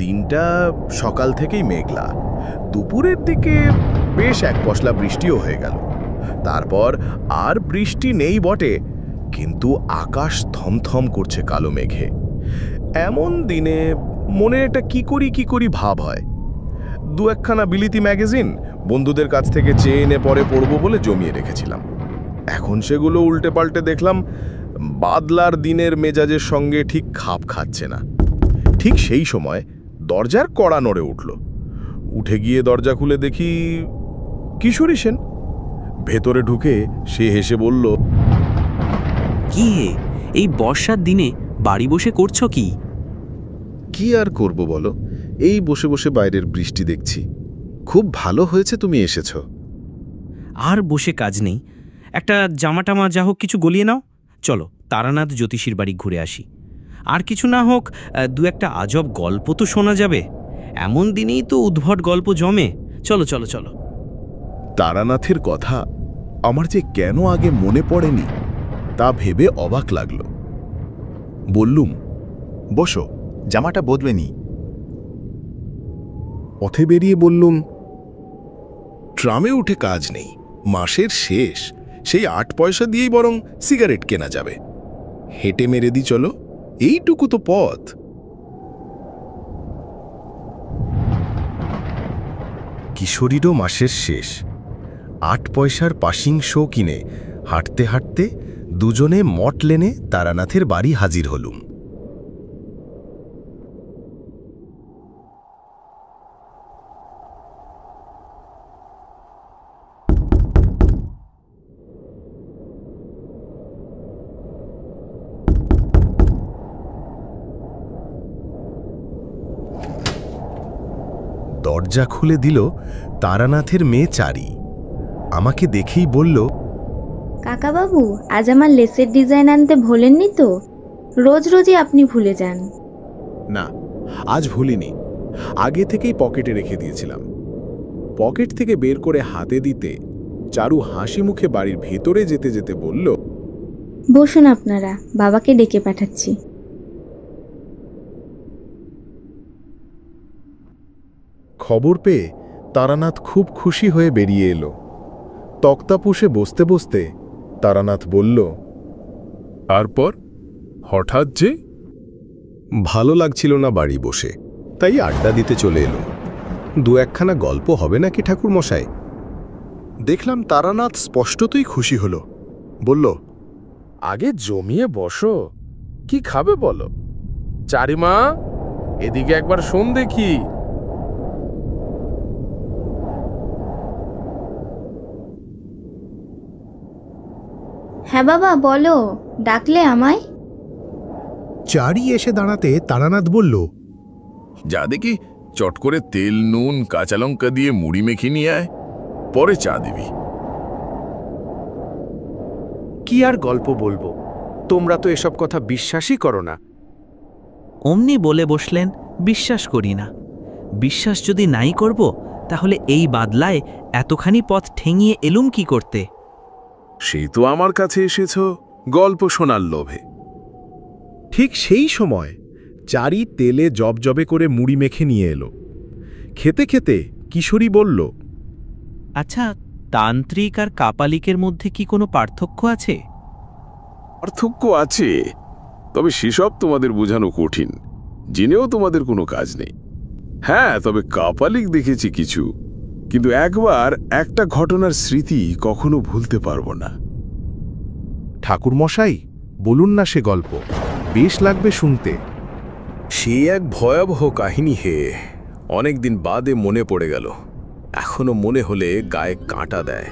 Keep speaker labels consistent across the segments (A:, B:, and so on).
A: দিনটা সকাল থেকেই মেঘলা। দুপুরের দিকে বেশ এক পশলা বৃষ্টিও হয়ে গেল। তারপর আর বৃষ্টি নেই বটে, কিন্তু আকাশ থমথম করছে কালো মেঘে। এমন দিনে মনে একটা কি করি ভাব হয়। দু একখানা বিলিতি ম্যাগাজিন বন্ধুদের কাছ থেকে চেয়ে এনে পরে পড়ব বলে জমিয়ে রেখেছিলাম। এখন সেগুলো উল্টে পাল্টে দেখলাম বাদলার দিনের মেজাজের সঙ্গে ঠিক খাপ খাচ্ছে না। ঠিক সেই সময় দরজার কড়া নড়ে উঠল। উঠে গিয়ে দরজা খুলে দেখি কিশোরী সেন। ভেতরে ঢুকে সে হেসে বলল,
B: কি এই বর্ষার দিনে বাড়ি বসে করছো কি?
C: কি আর করব বলো, এই বসে বসে বাইরের বৃষ্টি দেখছি। খুব ভালো হয়েছে তুমি এসেছো।
B: আর বসে কাজ নেই, একটা জামাটামা যা হোক কিছু গলিয়ে নাও। চলো তারানাথ জ্যোতিষীর বাড়ি ঘুরে আসি। আর কিছু না হোক দু একটা আজব গল্প তো শোনা যাবে। এমন দিনেই তো উদ্ভট গল্প জমে। চলো চলো চলো।
A: তারানাথের কথা আমার যে কেন আগে মনে পড়েনি তা ভেবে অবাক লাগল। বললুম,
D: বসো, জামাটা বদলেনি।
C: পথে বেরিয়ে বললুম, ট্রামে উঠে কাজ নেই, মাসের শেষ, সেই 8 পয়সা দিয়েই বরং সিগারেট কেনা যাবে। হেঁটে মেরে দি চলো, এইটুকু তো পথ। কিশোরীরও মাসের শেষ। 8 পয়সার পাসিং শো কিনে হাঁটতে হাঁটতে দুজনে মঠ লেনে তারানাথের বাড়ি হাজির হলুম। দরজা খুলে দিল তারানাথের মেয়ে চারি। আমাকে দেখেই বলল,
E: কাকাবাবু, আজ আমার লেসের ডিজাইন আনতে ভোলেননি তো? রোজ রোজই আপনি ভুলে যান।
C: না, আজ ভুলিনি। আগে থেকেই পকেটে রেখে দিয়েছিলাম। পকেট থেকে বের করে হাতে দিতে চারু হাসি মুখে বাড়ির ভেতরে যেতে যেতে বলল,
E: বসুন আপনারা, বাবাকে ডেকে পাঠাচ্ছি।
C: খবর পেয়ে তারানাথ খুব খুশি হয়ে বেরিয়ে এলো। তক্তা পুষে বসতে বসতে তারানাথ বলল,
A: তারপর হঠাৎ যে? ভালো লাগছিল না বাড়ি বসে, তাই আড্ডা দিতে চলে এলো। দু একখানা গল্প হবে নাকি ঠাকুর মশাই?
C: দেখলাম তারানাথ স্পষ্টতই খুশি হলো। বলল, আগে জমিয়ে বসো, কি খাবে বলো? চারিমা, এদিকে একবার শোন দেখি।
E: হ্যাঁ বাবা, বলো, ডাকলে আমায়?
C: চারি এসে দাঁড়াতে তারানাথ বলল,
A: যা দেখি চট করে তেল নুন কাঁচা লঙ্কা দিয়ে মুড়ি মেখে নিয়ে আয়, পরে চা দিবি।
F: কি আর গল্প বলবো, তোমরা তো এসব কথা বিশ্বাসই করো না।
B: অমনি বলে বসলেন, বিশ্বাস করি না। বিশ্বাস যদি নাই করব, তাহলে এই বাদলায় এতখানি পথ ঠেঙিয়ে এলুম কি করতে?
A: সেই তো আমার কাছে এসেছ গল্প শোনার লোভে।
C: ঠিক সেই সময় চারি তেলে জবজবে করে মুড়ি মেখে নিয়ে এলো। খেতে খেতে কিশোরী বলল,
B: আচ্ছা, তান্ত্রিক আর কাপালিকের মধ্যে কি কোনো পার্থক্য আছে?
A: পার্থক্য আছে, তবে সেসব তোমাদের বোঝানো কঠিন, জেনেও তোমাদের কোনো কাজ নেই। হ্যাঁ, তবে কাপালিক দেখেছি কিছু, কিন্তু একবার একটা ঘটনার স্মৃতি কখনো ভুলতে পারবো না।
C: ঠাকুর মশাই, বলুন না সে গল্প, বেশ লাগবে শুনতে।
A: সে এক ভয়াবহ কাহিনী হে, অনেকদিন বাদে মনে পড়ে গেল। এখনো মনে হলে গায়ে কাঁটা দেয়।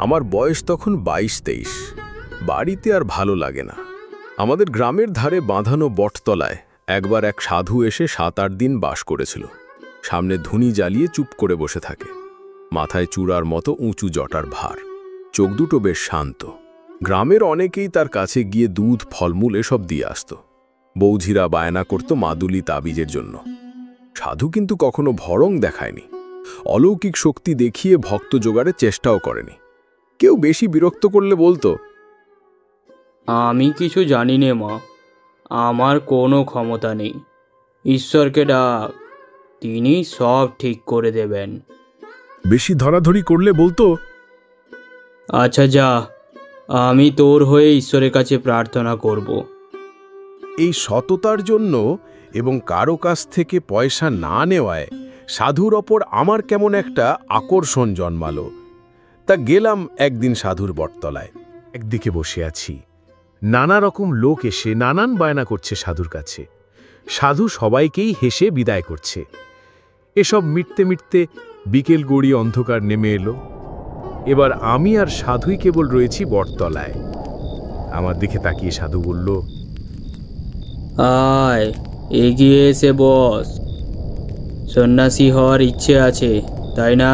A: আমার বয়স তখন 22-23। বাড়িতে আর ভালো লাগে না। আমাদের গ্রামের ধারে বাঁধানো বটতলায় একবার এক সাধু এসে 7-8 দিন বাস করেছিল। সামনে ধুনি জ্বালিয়ে চুপ করে বসে থাকে। মাথায় চূড়ার মতো উঁচু জটার ভার, চোখ দুটো বেশ শান্ত। গ্রামের অনেকেই তার কাছে গিয়ে দুধ ফলমূল এসব দিয়ে আসত। বৌঝিরা বায়না করত মাদুলি তাবিজের জন্য। সাধু কিন্তু কখনো ভরং দেখায়নি, অলৌকিক শক্তি দেখিয়ে ভক্ত জোগাড়ের চেষ্টাও করেনি। কেউ বেশি বিরক্ত করলে বলতো,
G: আমি কিছু জানি নে মা, আমার কোনো ক্ষমতা নেই, ঈশ্বরকে ডাক। তিনি সব ঠিক করে দেবেন।
A: বেশি ধরাধরি করলে বলতো।
G: আচ্ছা যা, আমি তোর হয়ে ঈশ্বরের কাছে প্রার্থনা করব।
A: এই সততার জন্য এবং কারো কাছ থেকে পয়সা না নেওয়ায় সাধুর ওপর আমার কেমন একটা আকর্ষণ জন্মালো। তা গেলাম একদিন সাধুর বটতলায়। একদিকে বসে আছি, নানা রকম লোক এসে নানান বায়না করছে সাধুর কাছে। সাধু সবাইকেই হেসে বিদায় করছে। এসব মিটতে মিটতে বিকেল গড়িয়ে অন্ধকার নেমে এলো। এবার আমি আর সাধুই কেবল রয়েছি বটতলায়। আমার দিকে তাকিয়ে সাধু বলল,
G: আয়, এগিয়ে এসে বস। সন্ন্যাসী হওয়ার ইচ্ছে আছে, তাই না?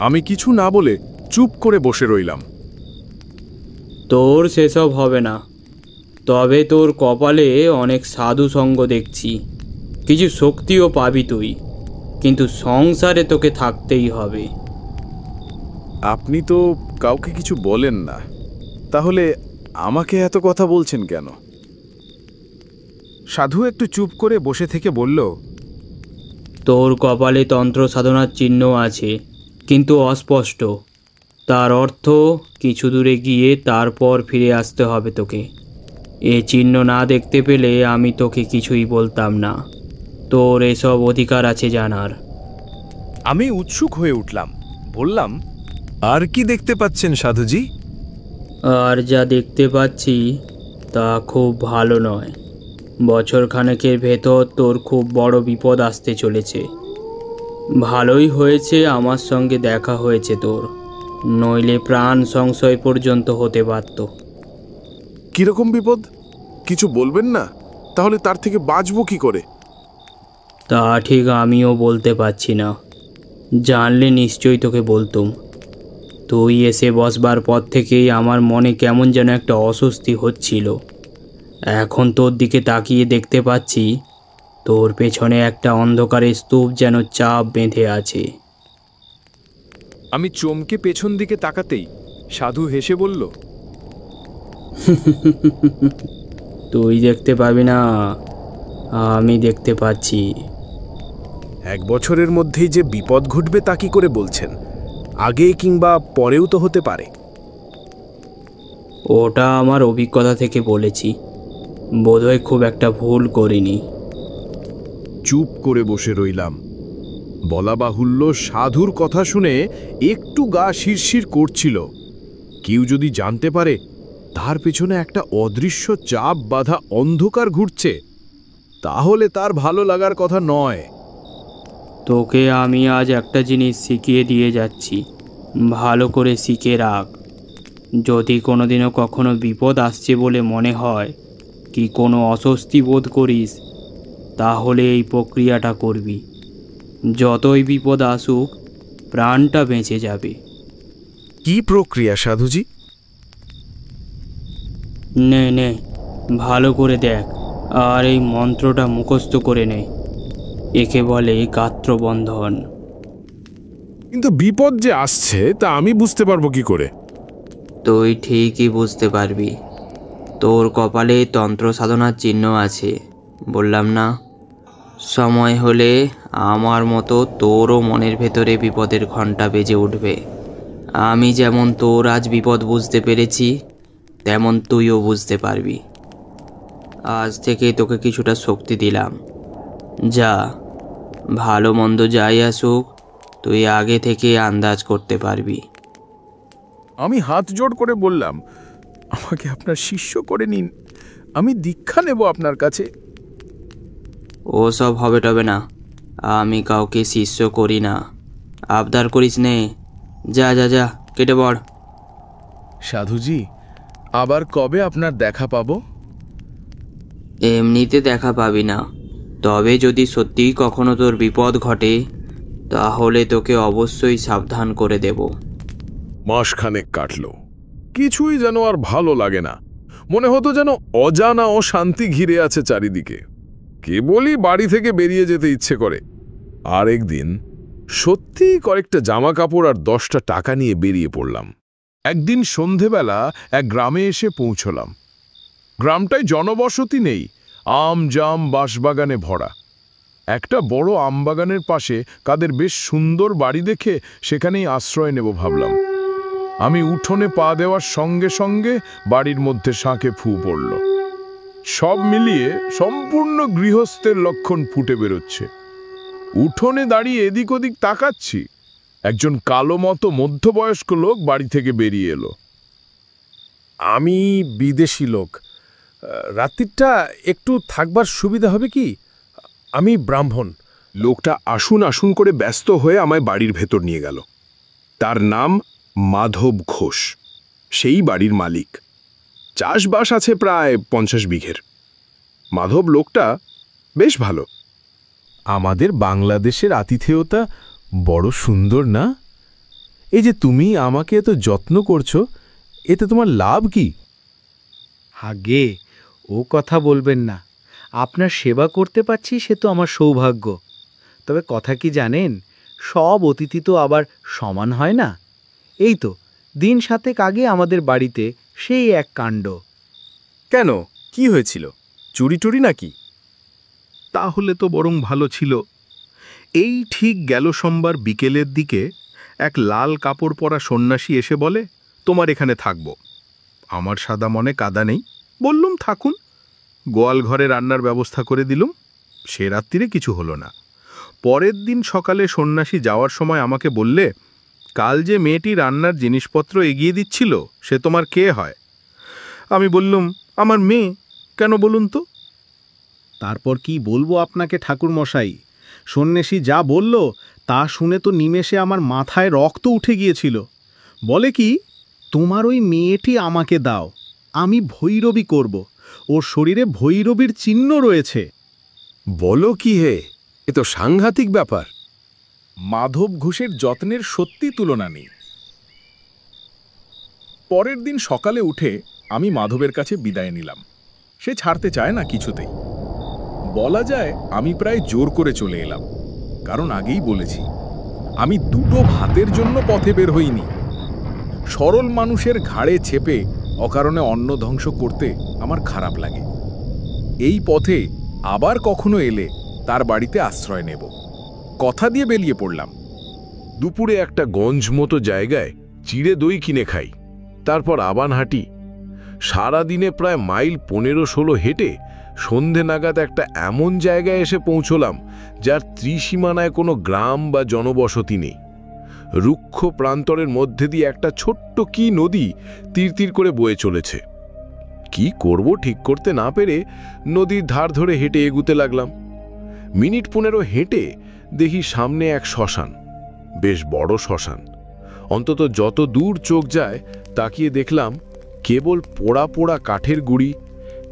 A: আমি কিছু না বলে চুপ করে বসে রইলাম।
G: তোর সেসব হবে না, তবে তোর কপালে অনেক সাধু সঙ্গ দেখছি। কিছু শক্তিও পাবি তুই, কিন্তু সংসারে তোকে থাকতেই হবে।
A: আপনি তো কাউকে কিছু বলেন না, তাহলে আমাকে এত কথা বলছেন কেন? সাধু একটু চুপ করে বসে থেকে বলল,
G: তোর কপালে তন্ত্র সাধনার চিহ্ন আছে, কিন্তু অস্পষ্ট। তার অর্থ কিছু দূরে গিয়ে তারপর ফিরে আসতে হবে তোকে। এ চিহ্ন না দেখতে পেলে আমি তোকে কিছুই বলতাম না। তোর এসব অধিকার আছে জানার।
A: আমি উৎসুক হয়ে উঠলাম, বললাম, আর কি দেখতে পাচ্ছেন সাধুজি?
G: আর যা দেখতে পাচ্ছি তা খুব ভালো নয়। বছরখানেকের ভেতর তোর খুব বড় বিপদ আসতে চলেছে। ভালোই হয়েছে আমার সঙ্গে দেখা হয়েছে তোর, নইলে প্রাণ সংশয় পর্যন্ত হতে পারত।
A: কিরকম বিপদ? কিছু বলবেন না, তাহলে তার থেকে বাঁচবো কি করে?
G: তা ঠিক আমিও বলতে পারছি না। জানলে নিশ্চয়ই তোকে বলতুম। তুই এসে বসবার পর থেকেই আমার মনে কেমন যেন একটা অস্বস্তি হচ্ছিল। এখন তোর দিকে তাকিয়ে দেখতে পাচ্ছি তোর পেছনে একটা অন্ধকারের স্তূপ যেন চাপ বেঁধে আছে।
A: আমি চমকে পেছন দিকে তাকাতেই সাধু হেসে বলল,
G: তুই দেখতে পাবি না, আমি দেখতে পাচ্ছি।
A: 1 বছরের মধ্যেই যে বিপদ ঘটবে তা কি করে বলছেন? আগে কিংবা পরেও তো হতে পারে।
G: ওটা আমার অভিজ্ঞতা থেকে বলেছি, বোধহয় খুব একটা ভুল করিনি।
A: চুপ করে বসে রইলাম। বলা বাহুল্য, সাধুর কথা শুনে একটু গা শিরশির করছিল। কেউ যদি জানতে পারে তার পেছনে একটা অদৃশ্য চাপ বাঁধা অন্ধকার ঘুরছে, তাহলে তার ভালো লাগার কথা নয়।
G: তোকে আমি আজ একটা জিনিস শিখিয়ে দিয়ে যাচ্ছি, ভালো করে শিখে রাখ। যদি কোনোদিনও কখনো বিপদ আসছে বলে মনে হয় কি কোনো অস্বস্তি বোধ করিস, তাহলে এই প্রক্রিয়াটা করবি। যতই বিপদ আসুক, প্রাণটা বেঁচে যাবে।
A: কি প্রক্রিয়া সাধুজি?
G: নে নে, ভালো করে দেখ, আর এই মন্ত্রটা মুখস্থ করে নে। একে বলে গাত্রবন্ধন।
A: কিন্তু বিপদ যে আসছে তা আমি বুঝতে পারবো কি করে?
G: তুই ঠিকই বুঝতে পারবি। তোর কপালে তন্ত্র সাধনার চিহ্ন আছে, বললাম না? সময় হলে আমার মতো তোরও মনের ভেতরে বিপদের ঘণ্টা বেজে উঠবে। আমি যেমন তোর আজ বিপদ বুঝতে পেরেছি, তেমন তুইও বুঝতে পারবি। আজ থেকে তোকে কিছুটা শক্তি দিলাম। যা, ভালো মন্দ যাই আসুক, তুই আগে থেকে আন্দাজ করতে পারবি।
A: আমি হাত জোড় করে বললাম, আমাকে আপনার শিষ্য করে নিন, আমি দীক্ষা নেব আপনার কাছে।
G: ও সব হবে টবে না, আমি কাউকে শিষ্য করি না। আবদার করিস নে, যা যা যা, কেটে পড়।
A: সাধুজি, আবার কবে আপনার দেখা পাবো?
G: এমনিতে দেখা পাবি না, তবে যদি সত্যিই কখনো তোর বিপদ ঘটে, তাহলে তোকে অবশ্যই সাবধান করে দেব।
A: মাসখানেক কাটল, কিছুই যেন আর ভালো লাগে না। মনে হতো যেন অজানা অশান্তি ঘিরে আছে চারিদিকে। কেবলই বাড়ি থেকে বেরিয়ে যেতে ইচ্ছে করে। আর একদিন সত্যিই কয়েকটা জামা কাপড় আর 10টা টাকা নিয়ে বেরিয়ে পড়লাম। একদিন সন্ধেবেলা এক গ্রামে এসে পৌঁছলাম।
H: গ্রামটায় জনবসতি নেই, আম জাম বাঁশবাগানে ভরা। একটা বড় আমবাগানের পাশে কাদের বেশ সুন্দর বাড়ি দেখে সেখানেই আশ্রয় নেব ভাবলাম। আমি উঠোনে পা দেওয়ার সঙ্গে সঙ্গে বাড়ির মধ্যে শাঁখে ফু পড়ল। সব মিলিয়ে সম্পূর্ণ গৃহস্থের লক্ষণ ফুটে বেরোচ্ছে। উঠোনে দাঁড়িয়ে এদিক ওদিক তাকাচ্ছি, একজন কালো মতো মধ্যবয়স্ক লোক বাড়ি থেকে বেরিয়ে এলো।
A: আমি বিদেশি লোক, রাত্রিটা একটু থাকবার সুবিধা হবে কি? আমি ব্রাহ্মণ।
H: লোকটা আসুন আসুন করে ব্যস্ত হয়ে আমায় বাড়ির ভেতর নিয়ে গেল। তার নাম মাধব ঘোষ, সেই বাড়ির মালিক। চাষবাস আছে প্রায় 50 বিঘের। মাধব লোকটা বেশ ভালো।
A: আমাদের বাংলাদেশের আতিথেয়তা বড় সুন্দর না? এই যে তুমি আমাকে এত যত্ন করছো, এতে তোমার লাভ কি?
F: আগে ও কথা বলবেন না। আপনার সেবা করতে পারছি সে তো আমার সৌভাগ্য। তবে কথা কি জানেন, সব অতিথি তো আবার সমান হয় না। এই তো দিন 7 আগে আমাদের বাড়িতে সেই এক কাণ্ড।
A: কেন, কি হয়েছিল? চুরি টুরি নাকি?
C: তাহলে তো বরং ভালো ছিল। এই ঠিক গেল সোমবার বিকেলের দিকে এক লাল কাপড় পরা সন্ন্যাসী এসে বলে, তোমার এখানে থাকব। আমার সাদা মনে কাদা নেই, বললুম থাকুন। গোয়াল ঘরে রান্নার ব্যবস্থা করে দিলুম। সে রাত্রিরে কিছু হলো না। পরের দিন সকালে সন্ন্যাসী যাওয়ার সময় আমাকে বললে, কাল যে মেয়েটি রান্নার জিনিসপত্র এগিয়ে দিচ্ছিল সে তোমার কে হয়? আমি বললুম, আমার মেয়ে। কেন বলুন তো?
I: তারপর কি বলবো আপনাকে ঠাকুরমশাই, সন্ন্যাসী যা বলল তা শুনে তো নিমেষে আমার মাথায় রক্ত উঠে গিয়েছিল। বলে কি, তোমার ওই মেয়েটি আমাকে দাও, আমি ভৈরবী করব, ওর শরীরে ভৈরবীর চিহ্ন রয়েছে।
A: বলো কি হে, এ তো সাংঘাতিক ব্যাপার।
J: মাধব ঘোষের যত্নের সত্যি তুলনা নেই। পরের দিন সকালে উঠে আমি মাধবের কাছে বিদায় নিলাম। সে ছাড়তে চায় না কিছুতেই। বলা যায় আমি প্রায় জোর করে চলে এলাম, কারণ আগেই বলেছি আমি দুটো ভাতের জন্য পথে বের হইনি। সরল মানুষের ঘাড়ে চেপে অকারণে অন্ন ধ্বংস করতে আমার খারাপ লাগে। এই পথে আবার কখনো এলে তার বাড়িতে আশ্রয় নেব, কথা দিয়ে বেরিয়ে পড়লাম।
H: দুপুরে একটা গঞ্জ মতো জায়গায় চিড়ে দই কিনে খাই, তারপর আবান হাঁটি। সারাদিনে প্রায় মাইল 15-16 হেঁটে সন্ধে নাগাদ একটা এমন জায়গায় এসে পৌঁছলাম যার ত্রিসীমানায় কোনো গ্রাম বা জনবসতি নেই। রুক্ষ প্রান্তরের মধ্যে দিয়ে একটা ছোট্ট কি নদী তীর তীর করে বয়ে চলেছে। কি করব ঠিক করতে না পেরে নদীর ধার ধরে হেঁটে এগুতে লাগলাম। মিনিট 15 হেঁটে দেখি সামনে এক শ্মশান, বেশ বড় শ্মশান। অন্তত যত দূর চোখ যায় তাকিয়ে দেখলাম কেবল পোড়া পোড়া কাঠের গুঁড়ি,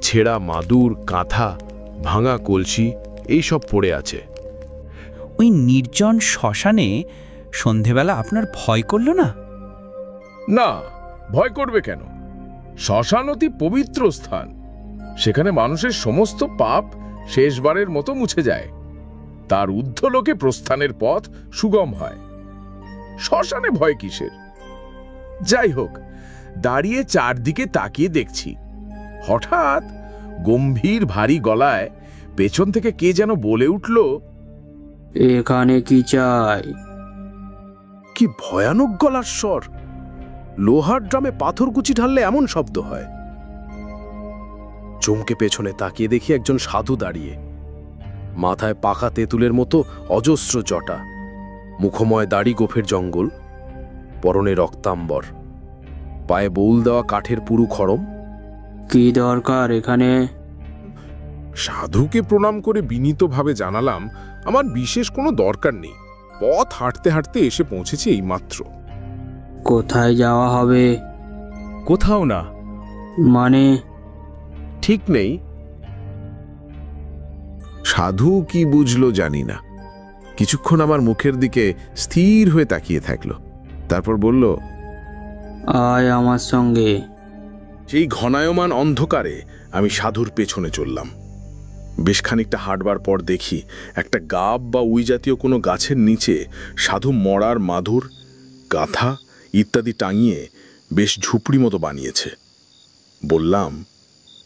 H: ছেঁড়া মাদুর, কাঁথা, ভাঙা কলসি এইসব পড়ে আছে।
B: ওই নির্জন শ্মশানে সন্ধেবেলা আপনার ভয় করল না?
H: না, ভয় করবে কেন? শ্মশান অতি পবিত্র স্থান। সেখানে মানুষের সমস্ত পাপ শেষবারের মতো মুছে যায়। তার ঊর্ধ্বলোকে প্রস্থানের পথ সুগম হয়। শ্মশানে ভয় কিসের? যাই হোক, দাঁড়িয়ে চারদিকে তাকিয়ে দেখছি, হঠাৎ গম্ভীর ভারী গলায় পেছন থেকে কে যেন বলে উঠল,
G: এখানে কি চাই?
A: কি ভয়ানক গলার স্বর! লোহার ড্রামে পাথরকুচি ঢাললে এমন শব্দ হয়। চমকে পেছনে তাকিয়ে দেখি একজন সাধু দাঁড়িয়ে, মাথায় পাকা তেঁতুলের মতো অজস্র জটা, মুখময় দাড়ি, গোফের জঙ্গল, পরনে রক্তাম্বর, পায়ে বউল দেওয়া কাঠের পুরু খড়ম।
G: কি দরকার এখানে?
H: সাধুকে প্রণাম করে বিনীতভাবে জানালাম আমার বিশেষ কোনো দরকার নেই, পথ হাঁটতে হাঁটতে এসে পৌঁছেছি এইমাত্র।
G: কোথায় যাওয়া হবে?
A: কোথাও না।
G: মানে?
A: ঠিক নেই।
C: সাধু কি বুঝলো জানি না, কিছুক্ষণ আমার মুখের দিকে স্থির হয়ে তাকিয়ে থাকলো, তারপর বলল,
G: আয় আমার সঙ্গে।
A: সেই ঘনায়মান অন্ধকারে আমি সাধুর পেছনে চললাম। বেশ খানিকটা হাঁটবার পর দেখি একটা গাব বা উই জাতীয় কোনো গাছের নিচে সাধু মরার মাদুর, কাঁথা ইত্যাদি টাঙিয়ে বেশ ঝুপড়ি মতো বানিয়েছে। বললাম,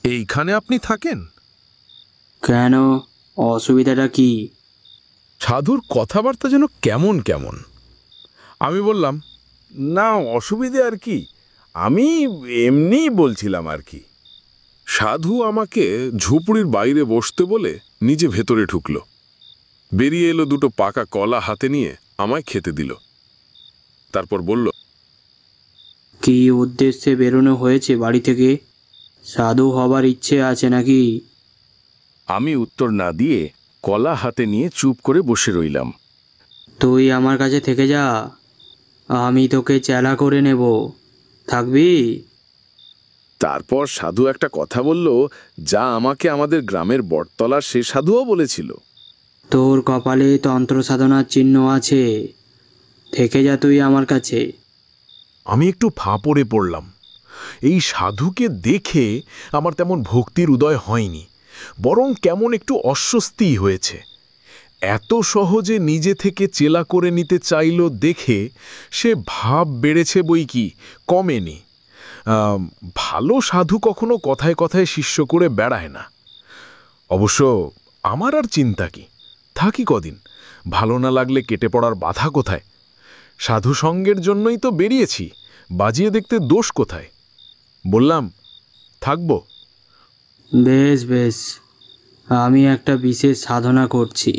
H: এইখানে আপনি থাকেন?
G: কেন, অসুবিধাটা কি?
H: সাধুর কথাবার্তা যেন কেমন কেমন। আমি বললাম, না অসুবিধে আর কি, আমি এমনিই বলছিলাম আর কি। সাধু আমাকে ঝুপড়ির বাইরে বসতে বলে নিজে ভেতরে ঢুকল। বেরিয়ে এলো দুটো পাকা কলা হাতে নিয়ে আমায় খেতে দিল। তারপর বলল,
G: কি উদ্দেশ্যে বেরোনো হয়েছে বাড়ি থেকে? সাধু হবার ইচ্ছে আছে নাকি?
A: আমি উত্তর না দিয়ে কলা হাতে নিয়ে চুপ করে বসে রইলাম।
G: তুই আমার কাছে থেকে যা, আমি তোকে চেলা করে নেব, থাকবি?
A: তারপর সাধু একটা কথা বলল, যা আমাকে আমাদের গ্রামের বটতলার সে সাধুও বলেছিল।
G: তোর কপালে তন্ত্র সাধনার চিহ্ন আছে, থেকে যা তুই আমার কাছে।
H: আমি একটু ফাঁপড়ে পড়লাম। এই সাধুকে দেখে আমার তেমন ভক্তির উদয় হয়নি, বরং কেমন একটু অস্বস্তি হয়েছে। এত সহজে নিজে থেকে চেলা করে নিতে চাইল দেখে সে ভাব বেড়েছে বই কি, কমেনি। ভালো সাধু কখনো কথায় কথায় শিষ্য করে বেড়ায় না। অবশ্য আমার আর চিন্তা কি, থাকি কদিন, ভালো না লাগলে কেটে পড়ার বাধা কোথায়? সাধু সঙ্গের জন্যই তো বেরিয়েছি, বাজিয়ে দেখতে দোষ কোথায়? বললাম, থাকবো।
G: বেশ বেশ, আমি একটা বিশেষ সাধনা করছি,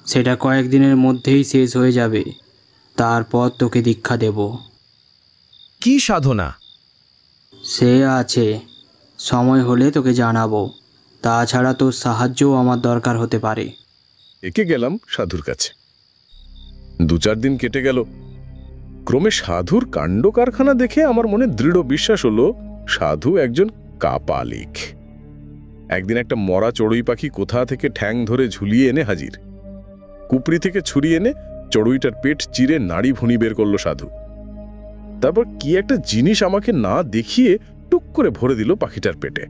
G: সেটা কয়েকদিনের মধ্যেই শেষ হয়ে যাবে, তারপর তোকে দীক্ষা দেব।
B: কি সাধনা?
G: সে আছে, সময় হলে তোকে জানাবো। তাছাড়া তোর সাহায্যও আমার দরকার হতে পারে।
A: একে গেলাম সাধুর কাছে। 2-4 দিন কেটে গেল। ক্রমে সাধুর কাণ্ড কারখানা দেখে আমার মনে দৃঢ় বিশ্বাস হলো সাধু একজন কাপালিক। একদিন একটা মরা চড়ুই পাখি কোথা থেকে ঠ্যাং ধরে ঝুলিয়ে এনে হাজির। কুপরি থেকে ছুরি এনে চড়ুইটার পেট চিরে নাড়ি ভুনি বের করলো সাধু। তারপর কি একটা জিনিস আমাকে না দেখিয়ে টুক করে ভরে দিল পাখিটার পেটে।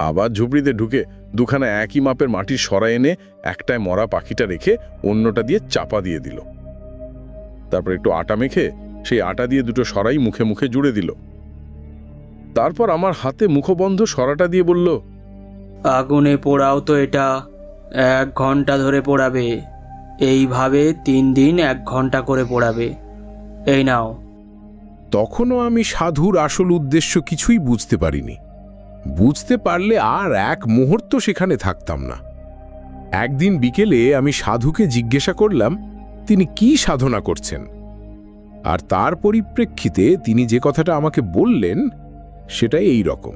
A: আবার ঝুপড়িতে ঢুকে দুখানা একই মাপের মাটির সরা এনে একটায় মরা পাখিটা রেখে অন্যটা দিয়ে চাপা দিয়ে দিল। তারপর একটু আটা মেখে সেই আটা দিয়ে দুটো সরাই মুখে মুখে জুড়ে দিল। তারপর আমার হাতে মুখবন্ধ সরাটা দিয়ে বলল,
G: আগুনে পোড়াও তো এটা, 1 ঘন্টা ধরে পোড়াবে। এইভাবে 3 দিন 1 ঘন্টা করে পোড়াবে। এই নাও।
H: তখনও আমি সাধুর আসল উদ্দেশ্য কিছুই বুঝতে পারিনি। বুঝতে পারলে আর এক মুহূর্ত সেখানে থাকতাম না। একদিন বিকেলে আমি সাধুকে জিজ্ঞাসা করলাম তিনি কি সাধনা করছেন, আর তার পরিপ্রেক্ষিতে তিনি যে কথাটা আমাকে বললেন সেটাই এই রকম।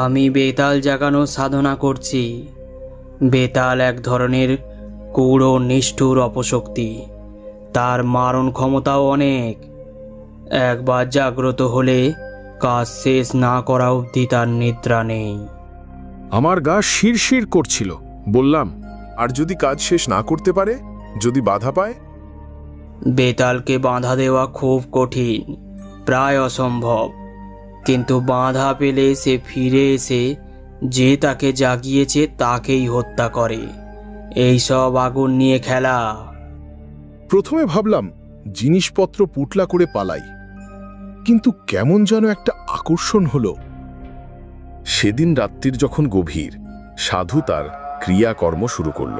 G: আমি বেতাল জাগানো সাধনা করছি। বেতাল এক ধরনের কুড়ো নিষ্ঠুর অপশক্তি, তার মারণ ক্ষমতাও অনেক। একবার জাগ্রত হলে কাজ শেষ না করা অবধি তার নিদ্রা নেই।
H: আমার গা শিরশির করছিল। বললাম, আর যদি কাজ শেষ না করতে পারে, যদি বাধা পায়?
G: বেতালকে বাঁধা দেওয়া খুব কঠিন, প্রায় অসম্ভব। কিন্তু বাঁধা পেলে সে ফিরে এসে যে তাকে জাগিয়েছে তাকেই হত্যা করে। এই সব আগুন নিয়ে খেলা।
C: প্রথমে ভাবলাম জিনিসপত্র পুটলা করে পালাই, কিন্তু কেমন যেন একটা আকর্ষণ হলো।
A: সেদিন রাত্রির যখন গভীর, সাধু তার ক্রিয়াকর্ম শুরু করল।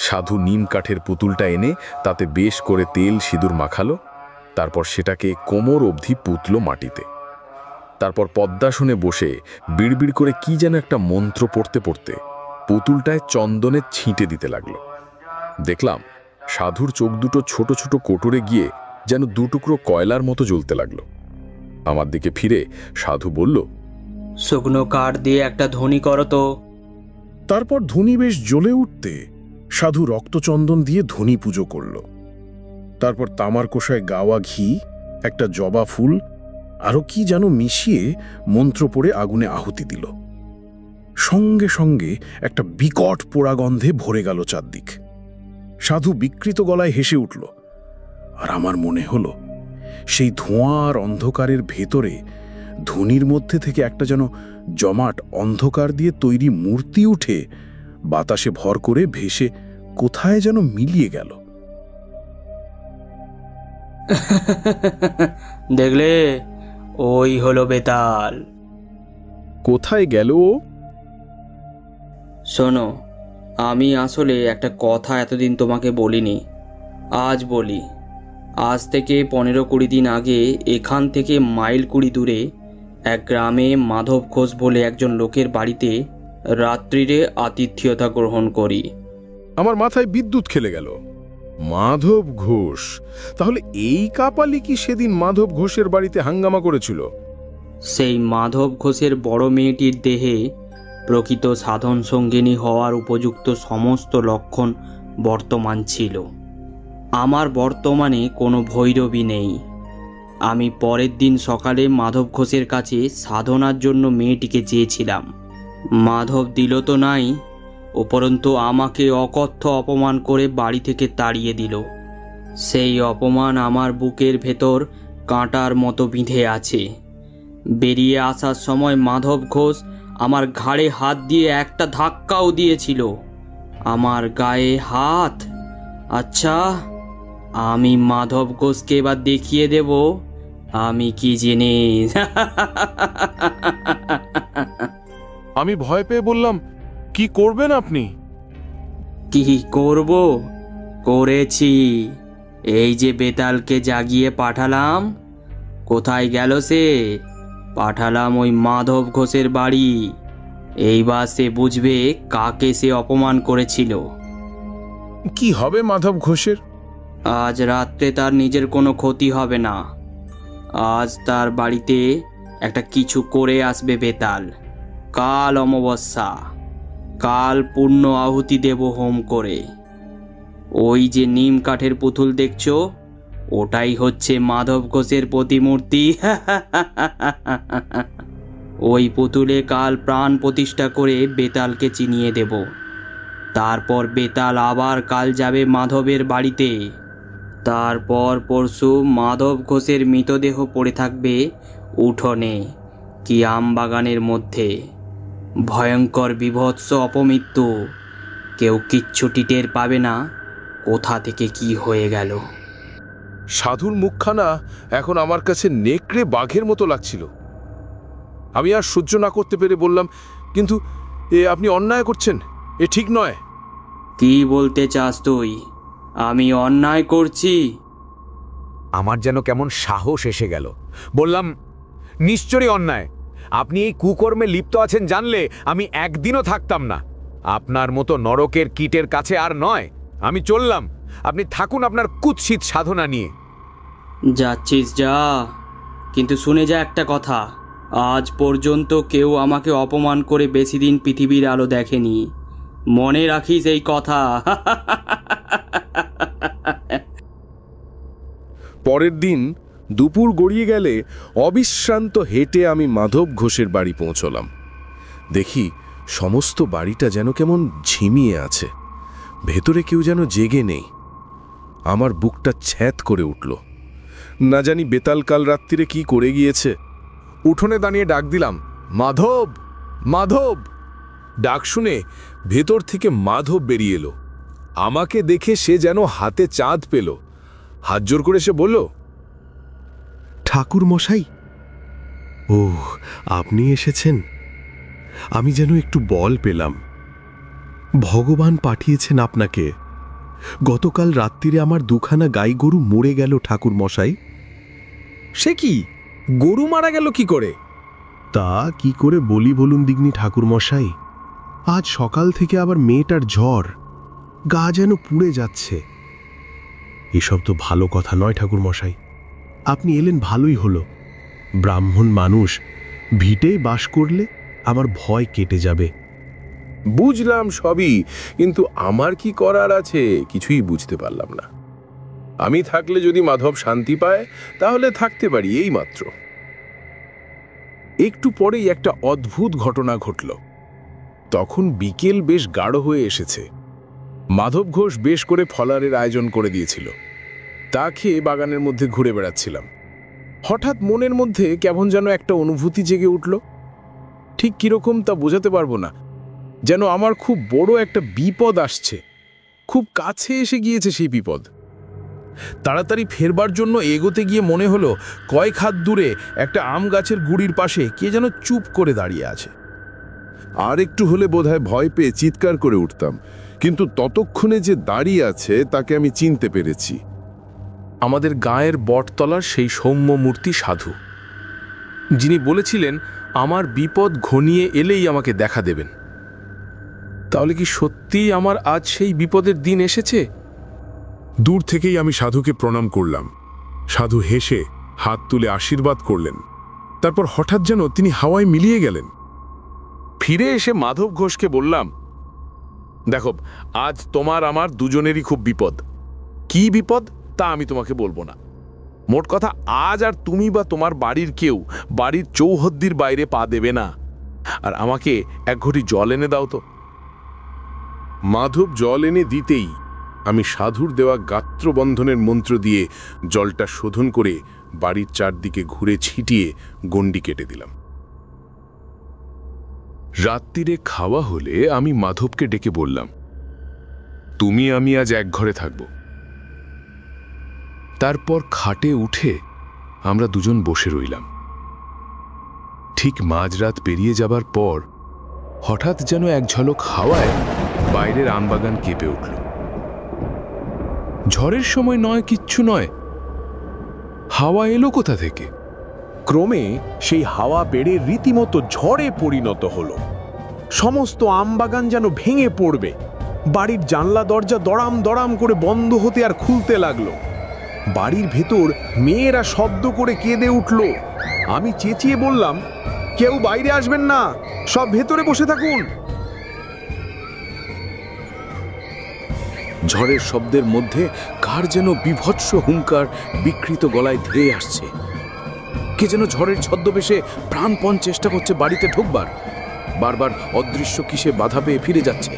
A: সাধু নিম কাঠের পুতুলটা এনে তাতে বেশ করে তেল সিঁদুর মাখালো। তারপর সেটাকে কোমর অবধি পুতল মাটিতে। তারপর পদ্মাসনে বসে বিড়বিড় করে কি যেন একটা মন্ত্র পড়তে পড়তে পুতুলটায় চন্দনের ছিটে দিতে লাগলো। দেখলাম সাধুর চোখ দুটো ছোট ছোট কোটরে গিয়ে যেন 2 টুকরো কয়লার মতো জ্বলতে লাগলো। আমার দিকে ফিরে সাধু বলল,
G: শুকনো কাঠ দিয়ে একটা ধ্বনি করো তো।
C: তারপর ধনী বেশ জ্বলে উঠতে সাধু রক্তচন্দন দিয়ে ধনী পুজো করল। তারপর তামার কোষায় গাওয়া ঘি, একটা জবা ফুল আরও কি যেন মিশিয়ে মন্ত্র পড়ে আগুনে আহুতি দিল। সঙ্গে সঙ্গে একটা বিকট পোড়া গন্ধে ভরে গেল চারদিক। সাধু বিকৃত গলায় হেসে উঠল, আর আমার মনে হলো সেই ধোঁয়া আর অন্ধকারের ভেতরে ধনির মধ্যে থেকে একটা যেন জমাট অন্ধকার দিয়ে তৈরি মূর্তি উঠে বাতাসে ভর করে ভেসে কোথায় যেন মিলিয়ে গেল।
G: দেখলে, ওই হলো বেতাল।
J: কোথায় গেল ও?
G: শোনো, আমি আসলে একটা কথা এতদিন তোমাকে বলিনি, আজ বলি। আজ থেকে 15-20 দিন আগে এখান থেকে মাইল 20 দূরে এক গ্রামে মাধব ঘোষ বলে একজন লোকের বাড়িতে রাত্রিরে আতিথ্যতা গ্রহণ করি।
J: আমার মাথায় বিদ্যুৎ খেলে গেল। মাধব ঘোষ, তাহলে এই কাপালি কি সেদিন মাধব ঘোষের বাড়িতে হাঙ্গামা করেছিল?
G: সেই মাধব ঘোষের বড় মেয়েটির দেহে প্রকৃত সাধন সঙ্গিনী হওয়ার উপযুক্ত সমস্ত লক্ষণ বর্তমান ছিল। আমার বর্তমানে কোনো ভৈরবী নেই। আমি পরের দিন সকালে মাধব ঘোষের কাছে সাধনার জন্য মেয়েটিকে চেয়েছিলাম। মাধব দিল তো নাই, উপরন্তু আমাকে অকথ্য অপমান করে বাড়ি থেকে তাড়িয়ে দিল। সেই অপমান আমার বুকের ভেতর কাঁটার মতো বিঁধে আছে। বেরিয়ে আসার সময় মাধব ঘোষ আমার ঘাড়ে হাত দিয়ে একটা ধাক্কাও দিয়েছিল। আমার গায়ে হাত? আচ্ছা, আমি মাধব ঘোষকে এবার দেখিয়ে দেব আমি কি জিনিস।
J: আমি ভয় পেয়ে বললাম, কি করবেন আপনি?
G: কি করব? করেছি। এই যে বেতালকে জাগিয়ে পাঠালাম, কোথায় গেল সে? পাঠালাম ওই মাধব ঘোষের বাড়ি। এইবার সে বুঝবে কাকে সে অপমান করেছিল।
J: কি হবে মাধব ঘোষের?
G: আজ রাত্রে তার নিজের কোনো ক্ষতি হবে না। আজ তার বাড়িতে একটা কিছু করে আসবে বেতাল। কাল অমাবস্যা, কাল পূর্ণ আহুতি দেব হোম করে। ওই যে নিম কাঠের পুতুল দেখছো, ওটাই হচ্ছে মাধব ঘোষের প্রতিমূর্তি। ওই পুতুলে কাল প্রাণ প্রতিষ্ঠা করে বেতালকে চিনিয়ে দেব। তারপর বেতাল আবার কাল যাবে মাধবের বাড়িতে। তারপর পরশু মাধব ঘোষের মৃতদেহ পড়ে থাকবে উঠোনে কি আমবাগানের মধ্যে। ভয়ঙ্কর বিভৎস অপমৃত্যু। কেউ কিচ্ছুটি টের পাবে না কোথা থেকে কি হয়ে গেল।
H: সাধুর মুখখানা এখন আমার কাছে নেকড়ে বাঘের মতো লাগছিল। আমি আর সহ্য না করতে পেরে বললাম, কিন্তু আপনি অন্যায় করছেন, এ ঠিক নয়।
G: কি বলতে চাস তুই? আমি অন্যায় করছি?
K: আমার যেন কেমন সাহস এসে গেল। বললাম, নিশ্চয়ই অন্যায়। আপনি এই কুকর্মে লিপ্ত আছেন জানলে আমি একদিনও থাকতাম না। আপনার মতো নরকের কীটের কাছে আর নয়। আমি চললাম, আপনি থাকুন আপনার কুৎসিত সাধনা নিয়ে।
G: যাচ্ছিস যা, কিন্তু শুনে যা একটা কথা। আজ পর্যন্ত কেউ আমাকে অপমান করে বেশি দিন পৃথিবীর আলো দেখেনি। মনে রাখিস এই কথা।
J: পরের দিন দুপুর গড়িয়ে গেলে অবিশ্রান্ত হেঁটে আমি মাধব ঘোষের বাড়ি পৌঁছলাম। দেখি সমস্ত বাড়িটা যেন কেমন ঝিমিয়ে আছে, ভেতরে কেউ যেন জেগে নেই। আমার বুকটা ছ্যাঁত করে উঠল। না জানি বেতাল কাল রাত্রিরে কি করে গিয়েছে। উঠোনে দাঁড়িয়ে ডাক দিলাম, মাধব, মাধব। ডাক শুনে ভেতর থেকে মাধব বেরিয়ে এলো। আমাকে দেখে সে যেন হাতে চাঁদ পেল। হাত জোর করে সে বলল,
C: ঠাকুর মশাই, ও আপনি এসেছেন। আমি যেন একটু বল পেলাম। ভগবান পাঠিয়েছেন আপনাকে। গতকাল রাত্রিরে আমার দুখানা গাই গরু মরে গেল ঠাকুর মশাই।
J: সে কি, গরু মারা গেল কি করে?
C: তা কি করে বলি বলুন দিগ্নি ঠাকুর মশাই। আজ সকাল থেকে আবার মেয়েটার জ্বর, গা যেন পুড়ে যাচ্ছে। এসব তো ভালো কথা নয় ঠাকুর মশাই। আপনি এলেন ভালোই হলো। ব্রাহ্মণ মানুষ, ভিটেই বাস করলে আমার ভয় কেটে যাবে।
J: বুঝলাম সবই, কিন্তু আমার কি করার আছে কিছুই বুঝতে পারলাম না। আমি থাকলে যদি মাধব শান্তি পায় তাহলে থাকতে পারি, এই মাত্র। একটু পরেই একটা অদ্ভুত ঘটনা ঘটল। তখন বিকেল বেশ গাঢ় হয়ে এসেছে। মাধব ঘোষ বেশ করে ফলারের আয়োজন করে দিয়েছিল। তা খেয়ে বাগানের মধ্যে ঘুরে বেড়াচ্ছিলাম। হঠাৎ মনের মধ্যে কেমন যেন একটা অনুভূতি জেগে উঠল। ঠিক কিরকম তা বোঝাতে পারবো না। যেন আমার খুব বড় একটা বিপদ আসছে, খুব কাছে এসে গিয়েছে সেই বিপদ। তাড়াতাড়ি ফেরবার জন্য এগোতে গিয়ে মনে হলো কয়েক হাত দূরে একটা আম গাছের গুড়ির পাশে কে যেন চুপ করে দাঁড়িয়ে আছে।
H: আর একটু হলে বোধহয় ভয় পেয়ে চিৎকার করে উঠতাম, কিন্তু ততক্ষণে যে দাঁড়িয়ে আছে তাকে আমি চিনতে পেরেছি।
A: আমাদের গায়ের বটতলার সেই সৌম্য মূর্তি সাধু, যিনি বলেছিলেন আমার বিপদ ঘনিয়ে এলেই আমাকে দেখা দেবেন। তাহলে কি সত্যিই আমার আজ সেই বিপদের দিন এসেছে?
H: দূর থেকেই আমি সাধুকে প্রণাম করলাম। সাধু হেসে হাত তুলে আশীর্বাদ করলেন। তারপর হঠাৎ যেন তিনি হাওয়ায় মিলিয়ে গেলেন।
A: ফিরে এসে মাধব ঘোষকে বললাম, দেখো, আজ তোমার আমার দুজনেরই খুব বিপদ। কি বিপদ তা আমি তোমাকে বলবো না। মোট কথা, আজ আর তুমি বা তোমার বাড়ির কেউ বাড়ির চৌহদ্দির বাইরে পা দেবে না। আর আমাকে এক ঘটি জল এনে দাও তো।
H: মাধব জল এনে দিতেই আমি সাধুর দেওয়া গাত্রবন্ধনের মন্ত্র দিয়ে জলটা শোধন করে বাড়ির চারদিকে ঘুরে ছিটিয়ে গণ্ডি কেটে দিলাম। রাত্রিরে খাওয়া হলে আমি মাধবকে ডেকে বললাম, তুমি আমি আজ এক ঘরে থাকব। তারপর খাটে উঠে আমরা দুজন বসে রইলাম। ঠিক মাঝরাত পেরিয়ে যাবার পর হঠাৎ যেন এক ঝলক হাওয়ায় বাইরের আমবাগান কেঁপে উঠল। ঝড়ের সময় নয়, কিচ্ছু নয়, হাওয়া এলো কোথা থেকে?
J: ক্রমে সেই হাওয়া বেড়ে রীতিমতো ঝড়ে পরিণত হলো। সমস্ত আমবাগান যেন ভেঙে পড়বে। বাড়ির জানলা দরজা দড়াম দড়াম করে বন্ধ হতে আর খুলতে লাগলো। বাড়ির ভেতর মেয়েরা শব্দ করে কেঁদে উঠল। আমি চেঁচিয়ে বললাম, কেউ বাইরে আসবেন না, সব ভেতরে বসে থাকুন।
A: ঝড়ের শব্দের মধ্যে কার যেন বিভৎস হুঙ্কার বিকৃত গলায় ধেয়ে আসছে। কে যেন ঝড়ের ছদ্মবেশে প্রাণপণ চেষ্টা করছে বাড়িতে ঢুকবার, বারবার অদৃশ্য কিসে বাধা পেয়ে ফিরে যাচ্ছে।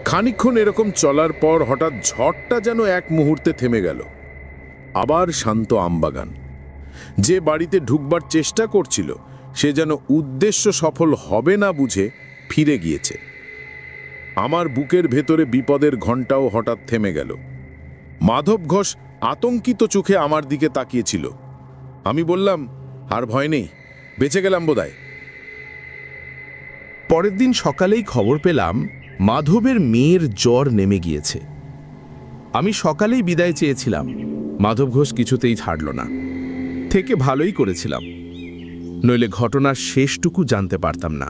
H: খানিকক্ষণ এরকম চলার পর হঠাৎ ঝড়টা যেন এক মুহূর্তে থেমে গেল। আবার শান্ত আমবাগান। যে বাড়িতে ঢুকবার চেষ্টা করছিল সে যেন উদ্দেশ্য সফল হবে না বুঝে ফিরে গিয়েছে। আমার বুকের ভেতরে বিপদের ঘণ্টাও হঠাৎ থেমে গেল। মাধব ঘোষ আতঙ্কিত চোখে আমার দিকে তাকিয়েছিল। আমি বললাম, আর ভয় নেই, বেঁচে গেলাম বোধহয়।
J: পরের দিন সকালেই খবর পেলাম মাধবের মেয়ের জ্বর নেমে গিয়েছে। আমি সকালেই বিদায় চেয়েছিলাম, মাধব ঘোষ কিছুতেই ছাড়ল না। থেকে ভালোই করেছিলাম, নইলে ঘটনার শেষটুকু জানতে পারতাম না।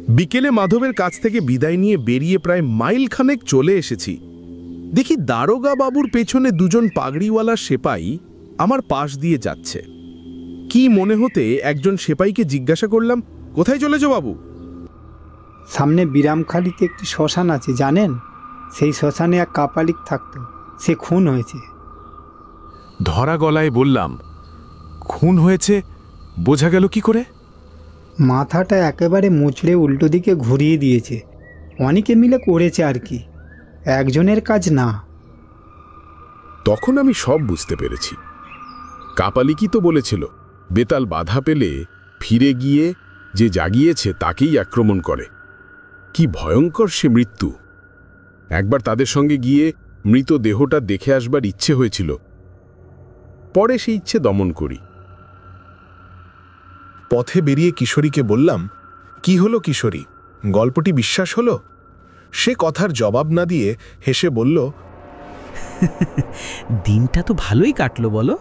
J: বিকেলে মাধবের কাছ থেকে বিদায় নিয়ে বেরিয়ে প্রায় মাইল খানেক চলে এসেছি। দেখি দারোগা বাবুর পেছনে দুজন পাগড়িওয়ালা সেপাই আমার পাশ দিয়ে যাচ্ছে। কি মনে হতে একজন সেপাইকে জিজ্ঞাসা করলাম, কোথায় চলেছ বাবু?
L: সামনে বিরামখালিতে একটি শ্মশান আছে, জানেন? সেই শ্মশানে এক কাপালিক থাকতো, সে খুন হয়েছে।
H: ধরা গলায় বললাম, খুন হয়েছে বোঝা গেল কি করে?
L: মাথাটা একেবারে মুচড়ে উল্টো দিকে ঘুরিয়ে দিয়েছে। অনেকে মিলে করেছে আর কি, একজনের কাজ না।
H: তখন আমি সব বুঝতে পেরেছি। কাপালিকই তো বলেছিল বেতাল বাধা পেলে ফিরে গিয়ে যে জাগিয়েছে তাকেই আক্রমণ করে। কি ভয়ঙ্কর সে মৃত্যু! একবার তাদের সঙ্গে গিয়ে মৃত দেহটা দেখে আসবার ইচ্ছে হয়েছিল, পরে সেই ইচ্ছে দমন করি।
C: পথে বেরিয়ে কিশোরীকে বললাম, কি হলো কিশোরী, গল্পটি বিশ্বাস হলো? সে কথার জবাব না দিয়ে হেসে বলল,
B: দিনটা তো ভালোই কাটলো বলো।